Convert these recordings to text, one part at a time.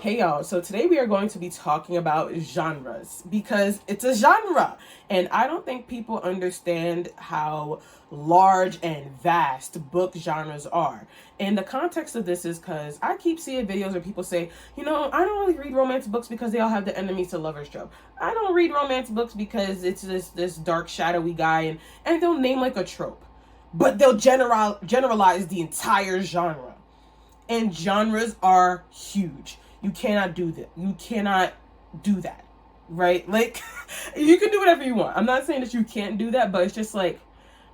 Hey y'all, so today we are going to be talking about genres because it's a genre and I don't think people understand how large and vast book genres are. And the context of this is because I keep seeing videos where people say, I don't really read romance books because they all have the enemies to lovers trope. I don't read romance books because it's this dark shadowy guy and they'll name like a trope. But they'll generalize the entire genre. And genres are huge. You cannot do that. You cannot do that, right? Like, you can do whatever you want. I'm not saying that you can't do that, but it's just like,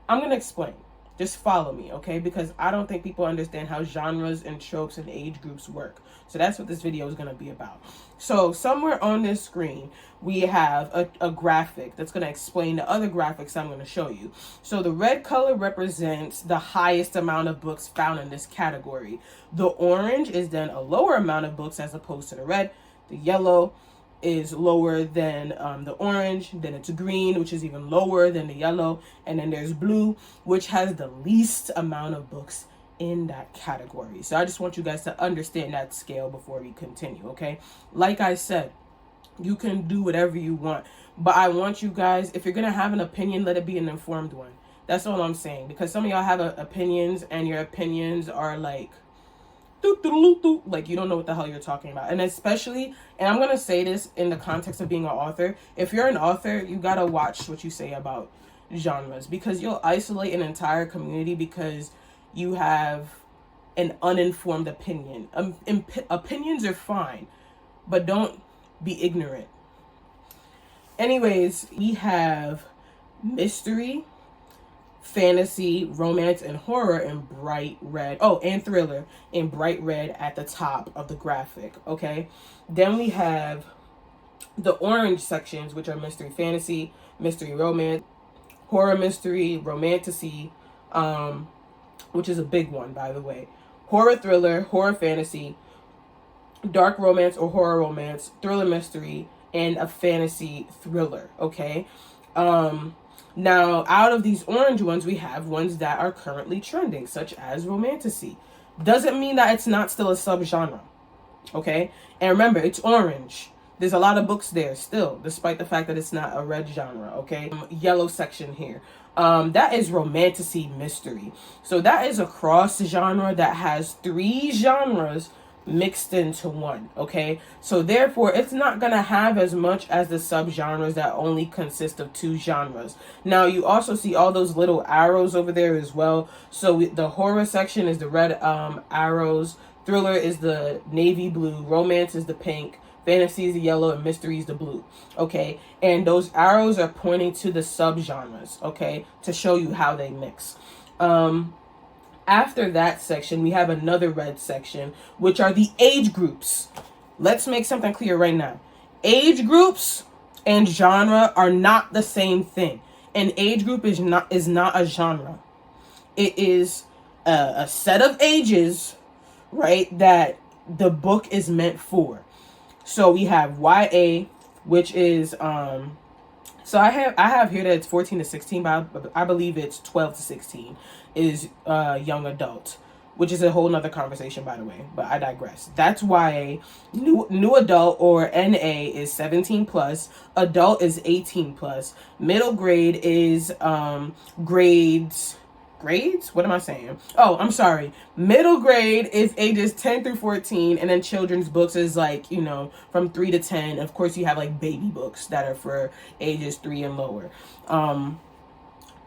I'm going to explain. Just follow me, okay? Because I don't think people understand how genres and tropes and age groups work. So that's what this video is going to be about. So somewhere on this screen, we have a graphic that's going to explain the other graphics I'm going to show you. So the red color represents the highest amount of books found in this category. The orange is then a lower amount of books as opposed to the red. The yellow is lower than the orange, then it's green, which is even lower than the yellow, and then there's blue, which has the least amount of books in that category. So I just want you guys to understand that scale before we continue, okay? Like I said, you can do whatever you want, but I want you guys, if you're gonna have an opinion, let it be an informed one. That's all I'm saying, because some of y'all have opinions and your opinions are like you don't know what the hell you're talking about. And especially, and I'm gonna say this in the context of being an author, if you're an author, you gotta watch what you say about genres, because you'll isolate an entire community because you have an uninformed opinion. Opinions are fine, but don't be ignorant. Anyways, we have mystery, fantasy, romance, and horror in bright red. Oh, and thriller in bright red at the top of the graphic, okay? Then we have the orange sections, which are mystery, fantasy, mystery, romance, horror, mystery, romantasy, which is a big one, by the way. Horror, thriller, horror, fantasy, dark romance or horror romance, thriller, mystery, and a fantasy thriller, okay? Now, out of these orange ones, we have ones that are currently trending, such as romantasy. Doesn't mean that it's not still a subgenre, okay? And remember, it's orange. There's a lot of books there still, despite the fact that it's not a red genre, okay? Yellow section here. That is romantasy mystery. So that is a cross genre that has 3 genres mixed into one, okay? So therefore, it's not gonna have as much as the subgenres that only consist of 2 genres. Now, you also see all those little arrows over there as well. So the horror section is the red arrows, thriller is the navy blue, romance is the pink, fantasy is the yellow, and mystery is the blue, okay? And those arrows are pointing to the subgenres, okay, to show you how they mix. After that section, we have another red section, which are the age groups. Let's make something clear right now. Age groups and genre are not the same thing. An age group is not a genre. It is a set of ages, right, that the book is meant for. So we have YA, which is so I have here that it's 14 to 16, but I believe it's 12 to 16 is young adult, which is a whole nother conversation, by the way, but I digress. That's YA. New adult or NA is 17 plus. Adult is 18 plus. Middle grade is grades. What am I saying? Oh, I'm sorry. Middle grade is ages 10 through 14, and then children's books is like, from 3 to 10. Of course, you have like baby books that are for ages 3 and lower.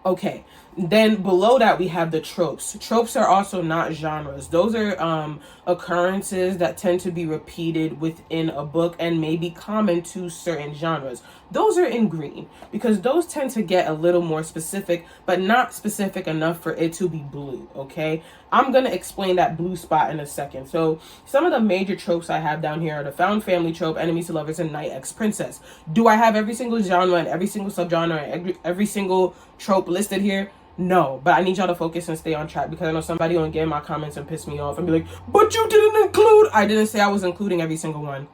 Okay, then below that we have the tropes. Tropes are also not genres. Those are occurrences that tend to be repeated within a book and may be common to certain genres. Those are in green because those tend to get a little more specific, but not specific enough for it to be blue, okay? I'm going to explain that blue spot in a second. So some of the major tropes I have down here are the found family trope, enemies to lovers, and knight ex princess. Do I have every single genre and every single subgenre and every single trope listed here? No, but I need y'all to focus and stay on track because I know somebody will get in my comments and piss me off and be like, but you didn't include. I didn't say I was including every single one.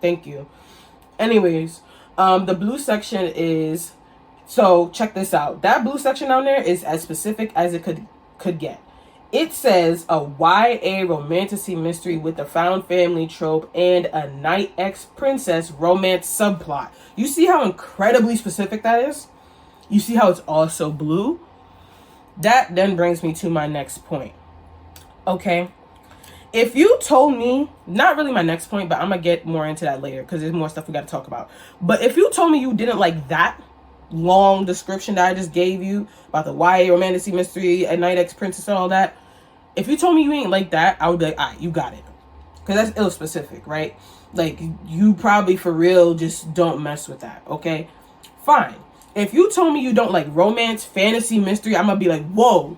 Thank you. Anyways, the blue section is, so check this out. That blue section down there is as specific as it could get. It says a YA romantasy mystery with a found family trope and a knight ex-princess romance subplot. You see how incredibly specific that is? You see how it's also blue? That then brings me to my next point. Okay? If you told me, not really my next point, but I'm going to get more into that later because there's more stuff we got to talk about. But if you told me you didn't like that long description that I just gave you about the YA romantasy mystery, a knight ex-princess and all that, if you told me you ain't like that, I would be like, all right, you got it. Because that's ill specific, right? Like, you probably for real just don't mess with that, okay? Fine. If you told me you don't like romance, fantasy, mystery, I'm going to be like, whoa,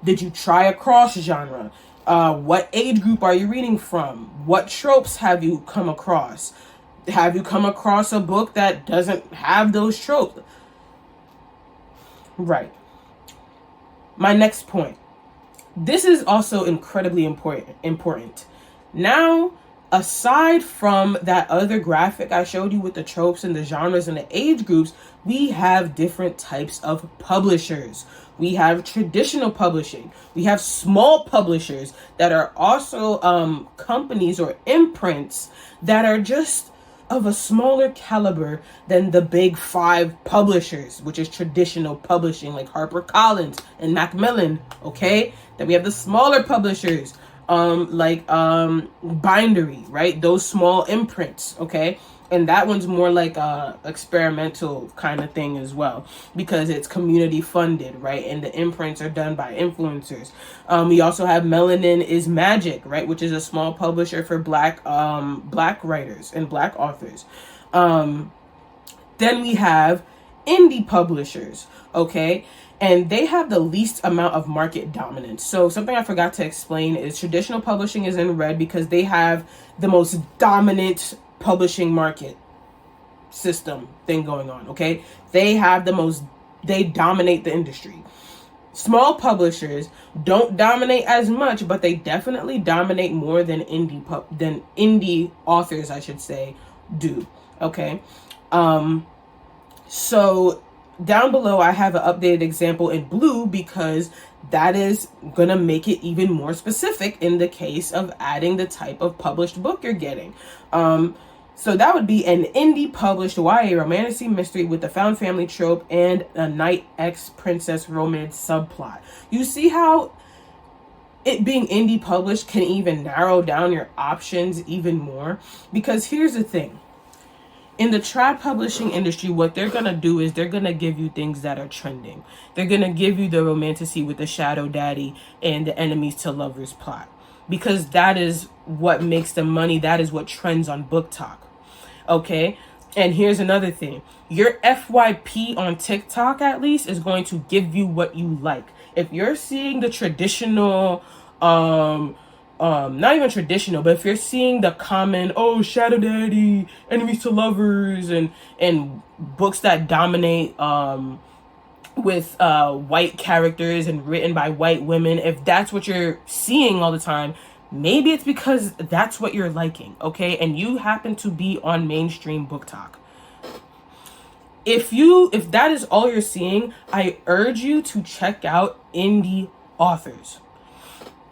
did you try a cross genre? What age group are you reading from? What tropes have you come across? Have you come across a book that doesn't have those tropes? Right. My next point. This is also incredibly important. Now, aside from that other graphic I showed you with the tropes and the genres and the age groups, we have different types of publishers. We have traditional publishing. We have small publishers that are also companies or imprints that are just of a smaller caliber than the big five publishers, which is traditional publishing like HarperCollins and Macmillan, okay? Then we have the smaller publishers, like Bindery, right? Those small imprints, okay? And that one's more like a experimental kind of thing as well, because it's community funded, right? And the imprints are done by influencers. We also have Melanin is Magic, right? Which is a small publisher for black writers and black authors. Then we have indie publishers, okay? And they have the least amount of market dominance. So something I forgot to explain is traditional publishing is in red because they have the most dominant publishing market system thing going on, okay? They dominate the industry. Small publishers don't dominate as much, but they definitely dominate more than indie authors, I should say, do, okay? So down below, I have an updated example in blue because that is going to make it even more specific in the case of adding the type of published book you're getting. So that would be an indie published YA romantasy mystery with the found family trope and a knight ex-princess romance subplot. You see how it being indie published can even narrow down your options even more? Because here's the thing. In the trad publishing industry, what they're going to do is they're going to give you things that are trending. They're going to give you the romantasy with the shadow daddy and the enemies to lovers plot. Because that is what makes the money. That is what trends on Book Talk. Okay? And here's another thing. Your FYP on TikTok, at least, is going to give you what you like. If you're seeing the traditional, not even traditional, but if you're seeing the common, oh, shadow daddy, enemies to lovers, and books that dominate with white characters and written by white women, if that's what you're seeing all the time, maybe it's because that's what you're liking, okay? And you happen to be on mainstream Book Talk. If that is all you're seeing, I urge you to check out indie authors.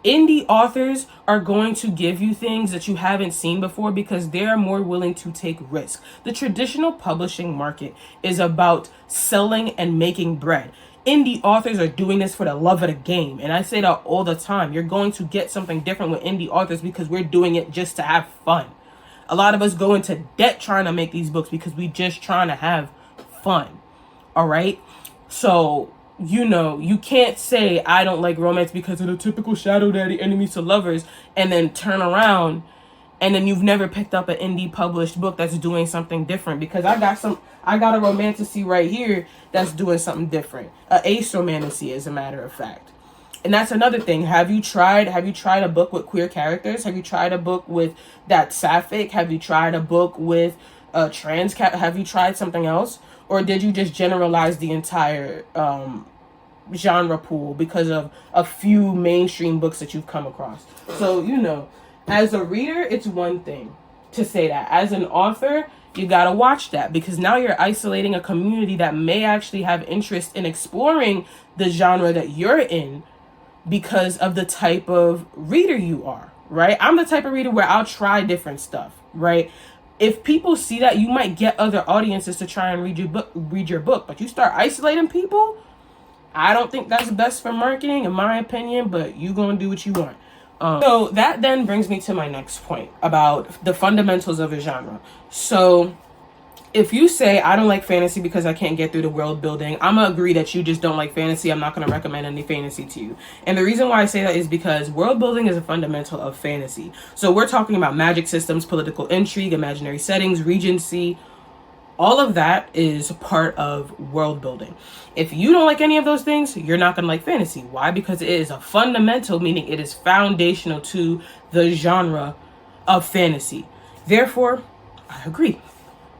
Indie authors are going to give you things that you haven't seen before because they're more willing to take risks. The traditional publishing market is about selling and making bread. Indie authors are doing this for the love of the game. And I say that all the time. You're going to get something different with indie authors because we're doing it just to have fun. A lot of us go into debt trying to make these books because we just trying to have fun. All right? So, you can't say I don't like romance because of the typical shadow daddy enemies to lovers and then turn around and then you've never picked up an indie published book that's doing something different, because I got a romantasy right here that's doing something different. A ace romantasy, as a matter of fact. And that's another thing. Have you tried a book with queer characters? Have you tried a book with that sapphic? Have you tried a book with trans cat? Have you tried something else? Or did you just generalize the entire genre pool because of a few mainstream books that you've come across? So, as a reader, it's one thing to say that. As an author, you gotta watch that, because now you're isolating a community that may actually have interest in exploring the genre that you're in, because of the type of reader you are, right? I'm the type of reader where I'll try different stuff, right? If people see that, you might get other audiences to try and read your book, but you start isolating people, I don't think that's best for marketing, in my opinion, but you gonna do what you want. So that then brings me to my next point about the fundamentals of a genre. So if you say, I don't like fantasy because I can't get through the world building, I'm gonna agree that you just don't like fantasy. I'm not gonna recommend any fantasy to you. And the reason why I say that is because world building is a fundamental of fantasy. So we're talking about magic systems, political intrigue, imaginary settings, regency. All of that is part of world building. If you don't like any of those things, you're not gonna like fantasy. Why? Because it is a fundamental, meaning it is foundational to the genre of fantasy. Therefore, I agree.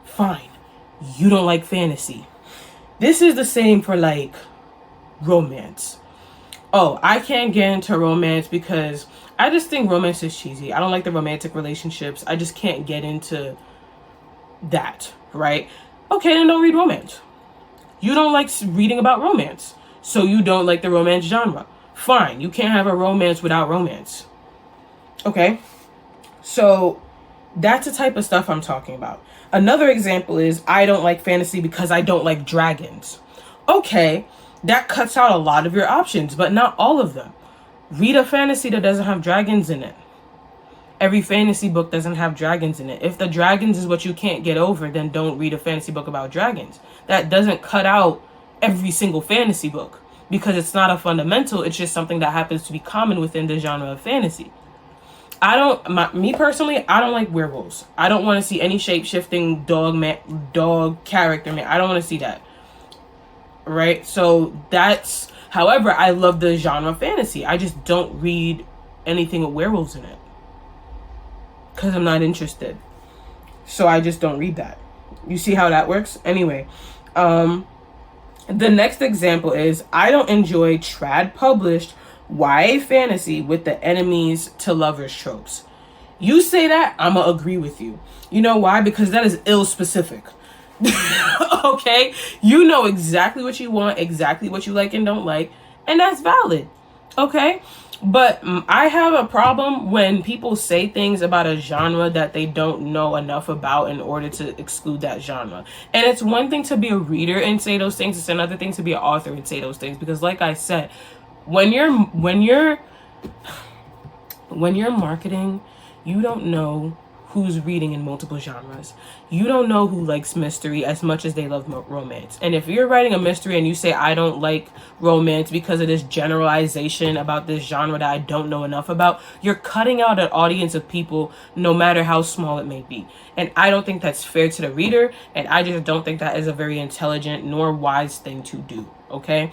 Fine, you don't like fantasy. This is the same for like romance. Oh, I can't get into romance because I just think romance is cheesy. I don't like the romantic relationships. I just can't get into that, right? Okay, then don't read romance. You don't like reading about romance, so you don't like the romance genre. Fine, you can't have a romance without romance. Okay, so that's the type of stuff I'm talking about. Another example is I don't like fantasy because I don't like dragons. Okay, that cuts out a lot of your options, but not all of them. Read a fantasy that doesn't have dragons in it. Every fantasy book doesn't have dragons in it. If the dragons is what you can't get over, then don't read a fantasy book about dragons. That doesn't cut out every single fantasy book because it's not a fundamental. It's just something that happens to be common within the genre of fantasy. Me personally, I don't like werewolves. I don't want to see any shape-shifting dog character, man. I don't want to see that. Right? So that's, however, I love the genre fantasy. I just don't read anything with werewolves in it because I'm not interested. So I just don't read that. You see how that works? Anyway, the next example is I don't enjoy trad published YA fantasy with the enemies to lovers tropes. You say that, I'ma agree with you. You know why? Because that is ill specific. Okay? You know exactly what you want, exactly what you like and don't like, and that's valid. Okay? But I have a problem when people say things about a genre that they don't know enough about in order to exclude that genre. And it's one thing to be a reader and say those things. It's another thing to be an author and say those things. Because like I said, when you're marketing, you don't know who's reading in multiple genres. You don't know who likes mystery as much as they love romance. And if you're writing a mystery and you say, I don't like romance because of this generalization about this genre that I don't know enough about, you're cutting out an audience of people no matter how small it may be. And I don't think that's fair to the reader. And I just don't think that is a very intelligent nor wise thing to do. Okay.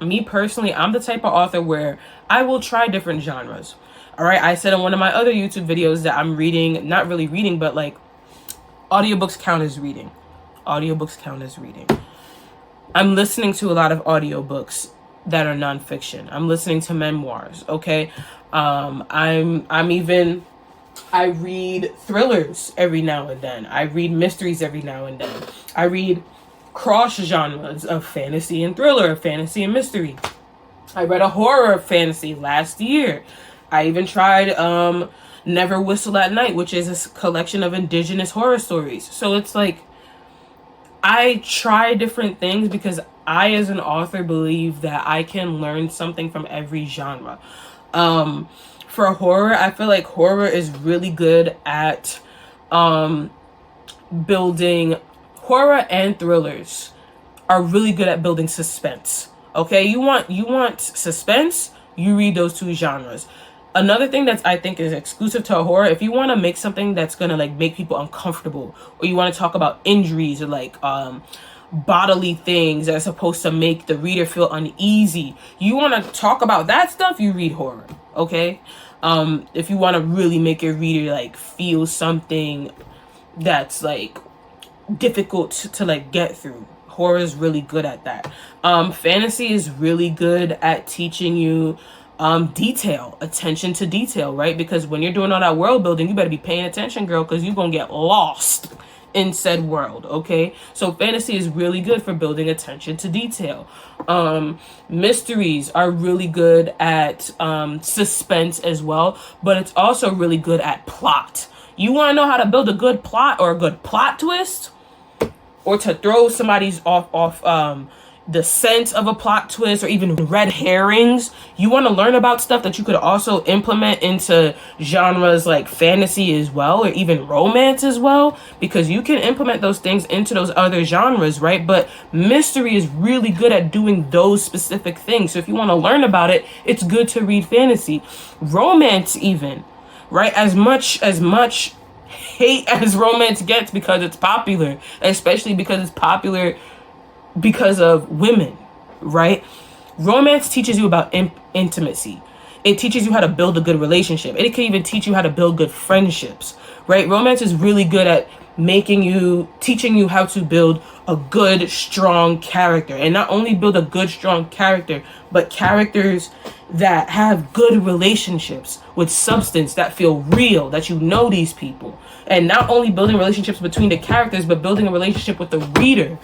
Me personally, I'm the type of author where I will try different genres. All right. I said in one of my other YouTube videos that I'm reading, not really reading, but like audiobooks count as reading. Audiobooks count as reading. I'm listening to a lot of audiobooks that are nonfiction. I'm listening to memoirs. Okay. I read thrillers every now and then. I read mysteries every now and then. I read cross genres of fantasy and thriller, fantasy and mystery. I read a horror fantasy last year. I even tried Never Whistle at Night, which is a collection of indigenous horror stories. So it's like I try different things because I, as an author, believe that I can learn something from every genre. For horror, I feel like horror is really good at building. Horror and thrillers are really good at building suspense. Okay, you want suspense, you read those two genres. Another thing that I think is exclusive to horror, if you want to make something that's gonna like make people uncomfortable, or you want to talk about injuries or like bodily things that are supposed to make the reader feel uneasy, you want to talk about that stuff, you read horror. Okay, if you want to really make your reader like feel something that's like difficult to like get through, horror is really good at that. Fantasy is really good at teaching you attention to detail, right? Because when you're doing all that world building, you better be paying attention, girl, because you're gonna get lost in said world. Okay, so fantasy is really good for building attention to detail. Mysteries are really good at suspense as well, but it's also really good at plot. You want to know how to build a good plot or a good plot twist, or to throw somebody's off the sense of a plot twist, or even red herrings. You want to learn about stuff that you could also implement into genres like fantasy as well, or even romance as well, because you can implement those things into those other genres, right? But mystery is really good at doing those specific things. So if you want to learn about it, it's good to read fantasy. Romance even, right? As much hate as romance gets because it's popular, especially because it's popular because of women, right? Romance teaches you about intimacy. It teaches you how to build a good relationship. It can even teach you how to build good friendships, right? Romance is really good at teaching you how to build a good, strong character. And not only build a good, strong character, but characters that have good relationships with substance, that feel real, that you know these people. And not only building relationships between the characters, but building a relationship with the reader.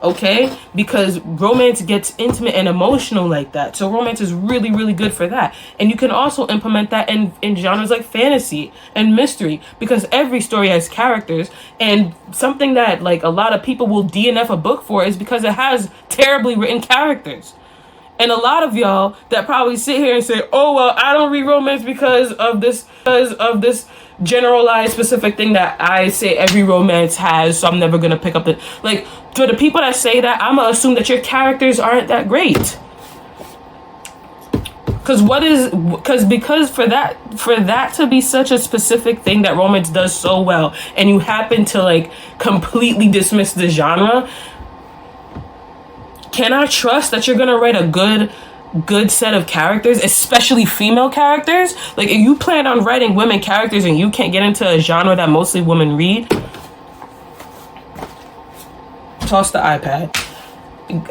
Okay, because romance gets intimate and emotional like that. So romance is really, really good for that. And you can also implement that in genres like fantasy and mystery, because every story has characters. And something that like a lot of people will DNF a book for is because it has terribly written characters. And a lot of y'all that probably sit here and say, oh, well, I don't read romance because of this generalized specific thing that I say every romance has, so I'm never going to pick up like, for the people that say that, I'm going to assume that your characters aren't that great. Because for that to be such a specific thing that romance does so well, and you happen to like completely dismiss the genre, can I trust that you're gonna write a good set of characters, especially female characters? Like, if you plan on writing women characters and you can't get into a genre that mostly women read, toss the iPad.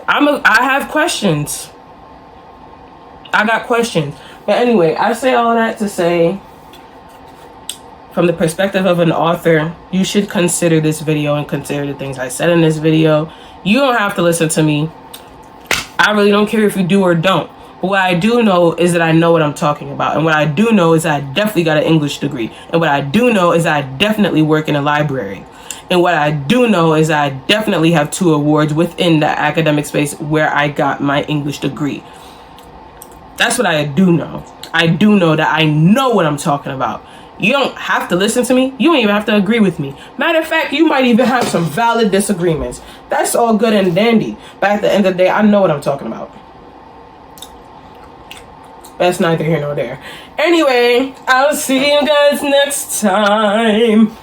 I have questions. I got questions. But anyway, I say all that to say, from the perspective of an author, you should consider this video and consider the things I said in this video. You don't have to listen to me. I really don't care if you do or don't. But what I do know is that I know what I'm talking about. And what I do know is that I definitely got an English degree. And what I do know is that I definitely work in a library. And what I do know is that I definitely have 2 awards within the academic space where I got my English degree. That's what I do know. I do know that I know what I'm talking about. You don't have to listen to me. You don't even have to agree with me. Matter of fact, you might even have some valid disagreements. That's all good and dandy. But at the end of the day, I know what I'm talking about. That's neither here nor there. Anyway, I'll see you guys next time.